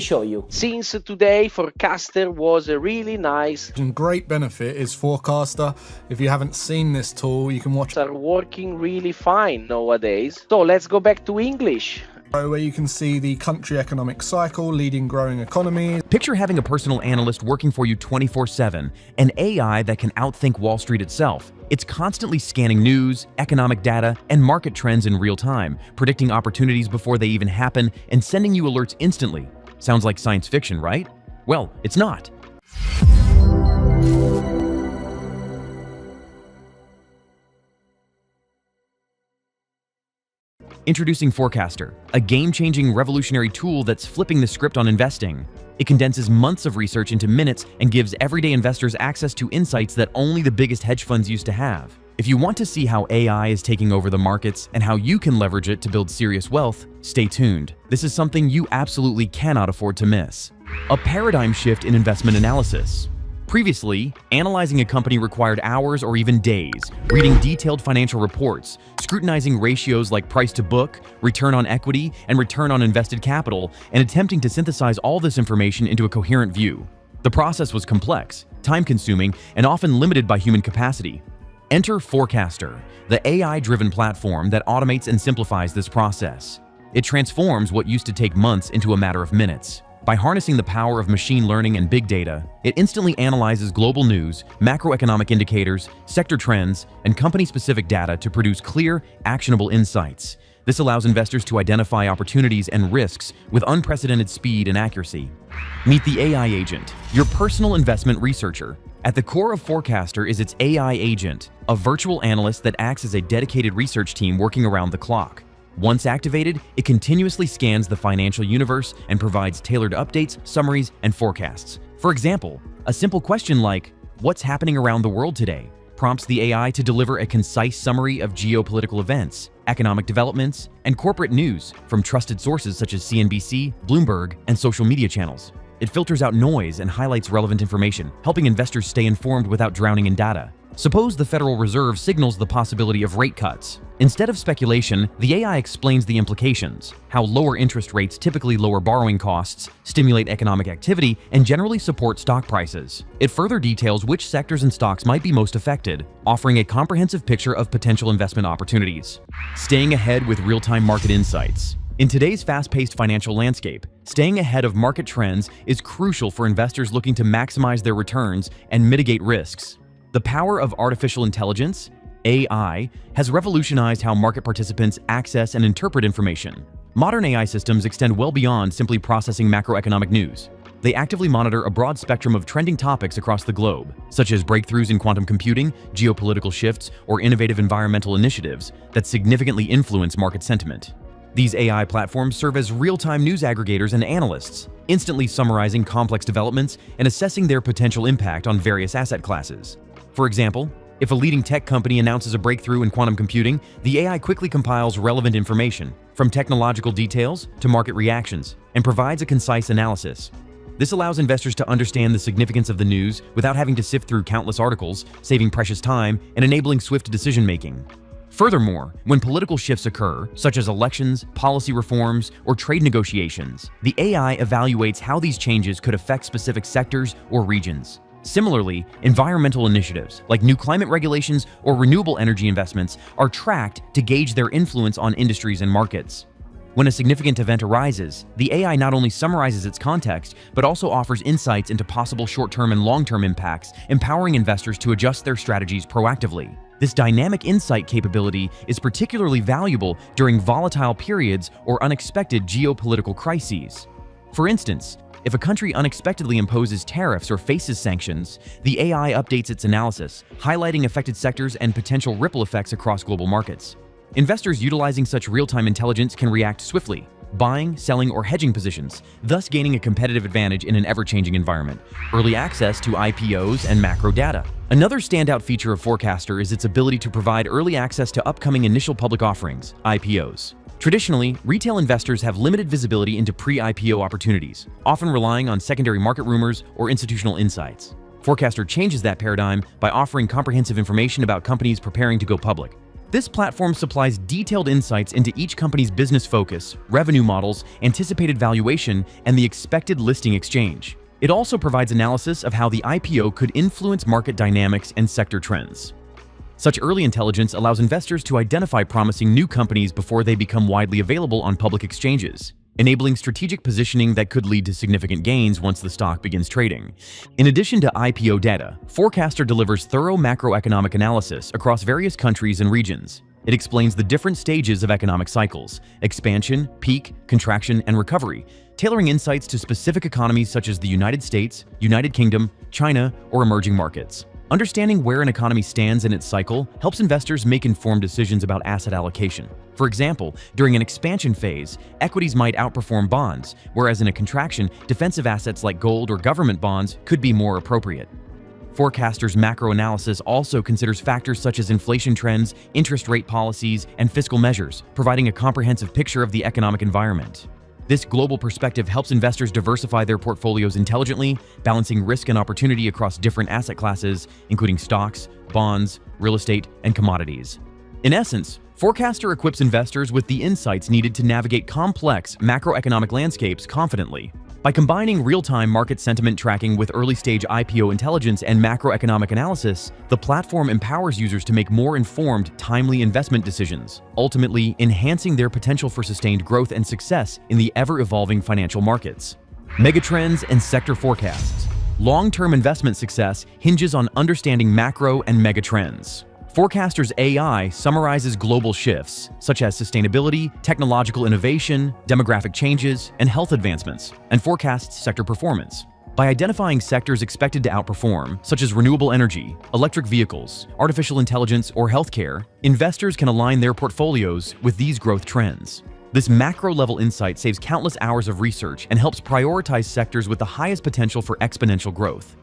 show you. Since today, Forecaster was a really nice. And great benefit is Forecaster. If you haven't seen this tool, you can watch Are working really fine nowadays. So let's go back to English. where you can see the country economic cycle, leading growing economies. Picture having a personal analyst working for you 24/7, an AI that can outthink Wall Street itself. It's constantly scanning news, economic data, and market trends in real time, predicting opportunities before they even happen, and sending you alerts instantly. Sounds like science fiction, right? Well, it's not. Introducing Forecaster, a game-changing revolutionary tool that's flipping the script on investing. It condenses months of research into minutes and gives everyday investors access to insights that only the biggest hedge funds used to have. If you want to see how AI is taking over the markets and how you can leverage it to build serious wealth, stay tuned. This is something you absolutely cannot afford to miss. A paradigm shift in investment analysis. Previously, analyzing a company required hours or even days, reading detailed financial reports, scrutinizing ratios like price to book, return on equity, and return on invested capital, and attempting to synthesize all this information into a coherent view. The process was complex, time-consuming, and often limited by human capacity. Enter Forecaster, the AI-driven platform that automates and simplifies this process. It transforms what used to take months into a matter of minutes. By harnessing the power of machine learning and big data, it instantly analyzes global news, macroeconomic indicators, sector trends, and company-specific data to produce clear, actionable insights. This allows investors to identify opportunities and risks with unprecedented speed and accuracy. Meet the AI agent, your personal investment researcher. At the core of Forecaster is its AI agent, a virtual analyst that acts as a dedicated research team working around the clock. Once activated, it continuously scans the financial universe and provides tailored updates, summaries, and forecasts. For example, a simple question like, "What's happening around the world today?" prompts the AI to deliver a concise summary of geopolitical events, economic developments, and corporate news from trusted sources such as CNBC, Bloomberg, and social media channels. It filters out noise and highlights relevant information, helping investors stay informed without drowning in data. Suppose the Federal Reserve signals the possibility of rate cuts. Instead of speculation, the AI explains the implications, how lower interest rates typically lower borrowing costs, stimulate economic activity, and generally support stock prices. It further details which sectors and stocks might be most affected, offering a comprehensive picture of potential investment opportunities. Staying ahead with real-time market insights. In today's fast-paced financial landscape, staying ahead of market trends is crucial for investors looking to maximize their returns and mitigate risks. The power of artificial intelligence, AI, has revolutionized how market participants access and interpret information. Modern AI systems extend well beyond simply processing macroeconomic news. They actively monitor a broad spectrum of trending topics across the globe, such as breakthroughs in quantum computing, geopolitical shifts, or innovative environmental initiatives that significantly influence market sentiment. These AI platforms serve as real-time news aggregators and analysts, instantly summarizing complex developments and assessing their potential impact on various asset classes. For example, if a leading tech company announces a breakthrough in quantum computing, the AI quickly compiles relevant information, from technological details to market reactions, and provides a concise analysis. This allows investors to understand the significance of the news without having to sift through countless articles, saving precious time and enabling swift decision-making. Furthermore, when political shifts occur, such as elections, policy reforms, or trade negotiations, the AI evaluates how these changes could affect specific sectors or regions. Similarly, environmental initiatives, like new climate regulations or renewable energy investments, are tracked to gauge their influence on industries and markets. When a significant event arises, the AI not only summarizes its context, but also offers insights into possible short-term and long-term impacts, empowering investors to adjust their strategies proactively. This dynamic insight capability is particularly valuable during volatile periods or unexpected geopolitical crises. For instance, if a country unexpectedly imposes tariffs or faces sanctions, the AI updates its analysis, highlighting affected sectors and potential ripple effects across global markets. Investors utilizing such real-time intelligence can react swiftly, buying, selling, or hedging positions, thus gaining a competitive advantage in an ever-changing environment. Early access to IPOs and macro data. Another standout feature of Forecaster is its ability to provide early access to upcoming initial public offerings, IPOs. Traditionally, retail investors have limited visibility into pre-IPO opportunities, often relying on secondary market rumors or institutional insights. Forecaster changes that paradigm by offering comprehensive information about companies preparing to go public. This platform supplies detailed insights into each company's business focus, revenue models, anticipated valuation, and the expected listing exchange. It also provides analysis of how the IPO could influence market dynamics and sector trends. Such early intelligence allows investors to identify promising new companies before they become widely available on public exchanges, enabling strategic positioning that could lead to significant gains once the stock begins trading. In addition to IPO data, Forecaster delivers thorough macroeconomic analysis across various countries and regions. It explains the different stages of economic cycles: expansion, peak, contraction, and recovery, tailoring insights to specific economies such as the United States, United Kingdom, China, or emerging markets. Understanding where an economy stands in its cycle helps investors make informed decisions about asset allocation. For example, during an expansion phase, equities might outperform bonds, whereas in a contraction, defensive assets like gold or government bonds could be more appropriate. Forecaster's macro analysis also considers factors such as inflation trends, interest rate policies, and fiscal measures, providing a comprehensive picture of the economic environment. This global perspective helps investors diversify their portfolios intelligently, balancing risk and opportunity across different asset classes, including stocks, bonds, real estate, and commodities. In essence, Forecaster equips investors with the insights needed to navigate complex macroeconomic landscapes confidently. By combining real-time market sentiment tracking with early-stage IPO intelligence and macroeconomic analysis, the platform empowers users to make more informed, timely investment decisions, ultimately enhancing their potential for sustained growth and success in the ever-evolving financial markets. Megatrends and sector forecasts. Long-term investment success hinges on understanding macro and megatrends. Forecaster's AI summarizes global shifts, such as sustainability, technological innovation, demographic changes, and health advancements, and forecasts sector performance. By identifying sectors expected to outperform, such as renewable energy, electric vehicles, artificial intelligence, or healthcare, investors can align their portfolios with these growth trends. This macro-level insight saves countless hours of research and helps prioritize sectors with the highest potential for exponential growth.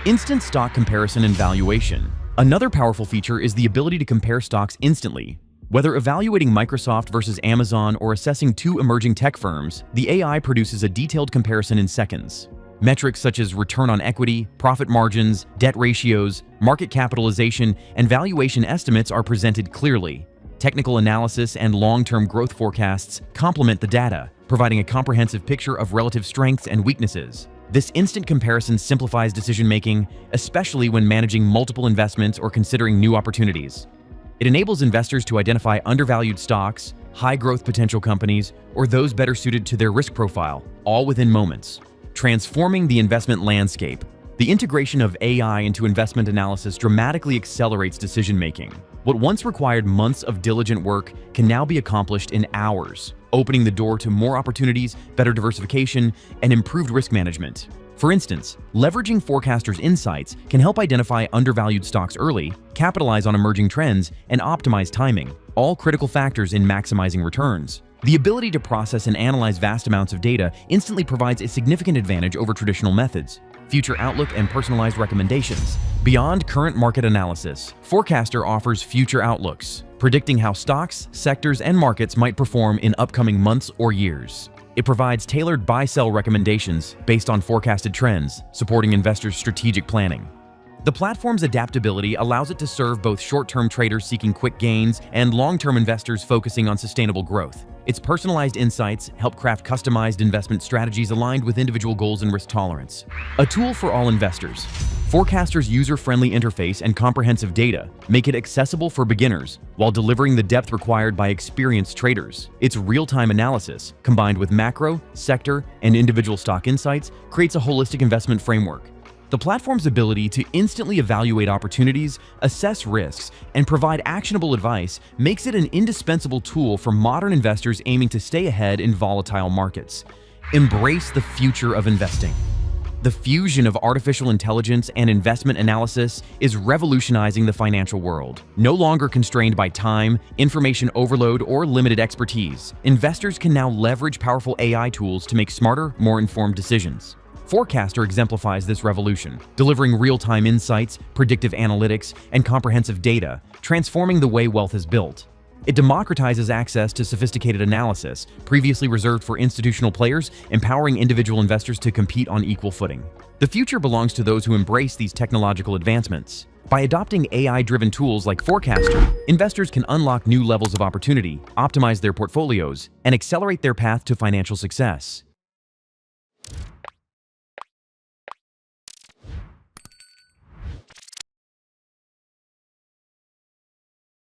Instant stock comparison and valuation. Another powerful feature is the ability to compare stocks instantly. Whether evaluating Microsoft versus Amazon or assessing two emerging tech firms, the AI produces a detailed comparison in seconds. Metrics such as return on equity, profit margins, debt ratios, market capitalization, and valuation estimates are presented clearly. Technical analysis and long-term growth forecasts complement the data, providing a comprehensive picture of relative strengths and weaknesses. This instant comparison simplifies decision-making, especially when managing multiple investments or considering new opportunities. It enables investors to identify undervalued stocks, high-growth potential companies, or those better suited to their risk profile, all within moments, transforming the investment landscape. The integration of AI into investment analysis dramatically accelerates decision-making. What once required months of diligent work can now be accomplished in hours, opening the door to more opportunities, better diversification, and improved risk management. For instance, leveraging Forecaster's insights can help identify undervalued stocks early, capitalize on emerging trends, and optimize timing, all critical factors in maximizing returns. The ability to process and analyze vast amounts of data instantly provides a significant advantage over traditional methods. Future outlook and personalized recommendations. Beyond current market analysis, Forecaster offers future outlooks, predicting how stocks, sectors, and markets might perform in upcoming months or years. It provides tailored buy-sell recommendations based on forecasted trends, supporting investors' strategic planning. The platform's adaptability allows it to serve both short-term traders seeking quick gains and long-term investors focusing on sustainable growth. Its personalized insights help craft customized investment strategies aligned with individual goals and risk tolerance. A tool for all investors. Forecaster's user-friendly interface and comprehensive data make it accessible for beginners while delivering the depth required by experienced traders. Its real-time analysis, combined with macro, sector, and individual stock insights, creates a holistic investment framework. The platform's ability to instantly evaluate opportunities, assess risks, and provide actionable advice makes it an indispensable tool for modern investors aiming to stay ahead in volatile markets. Embrace the future of investing. The fusion of artificial intelligence and investment analysis is revolutionizing the financial world. No longer constrained by time, information overload, or limited expertise, investors can now leverage powerful AI tools to make smarter, more informed decisions. Forecaster exemplifies this revolution, delivering real-time insights, predictive analytics, and comprehensive data, transforming the way wealth is built. It democratizes access to sophisticated analysis, previously reserved for institutional players, empowering individual investors to compete on equal footing. The future belongs to those who embrace these technological advancements. By adopting AI-driven tools like Forecaster, investors can unlock new levels of opportunity, optimize their portfolios, and accelerate their path to financial success.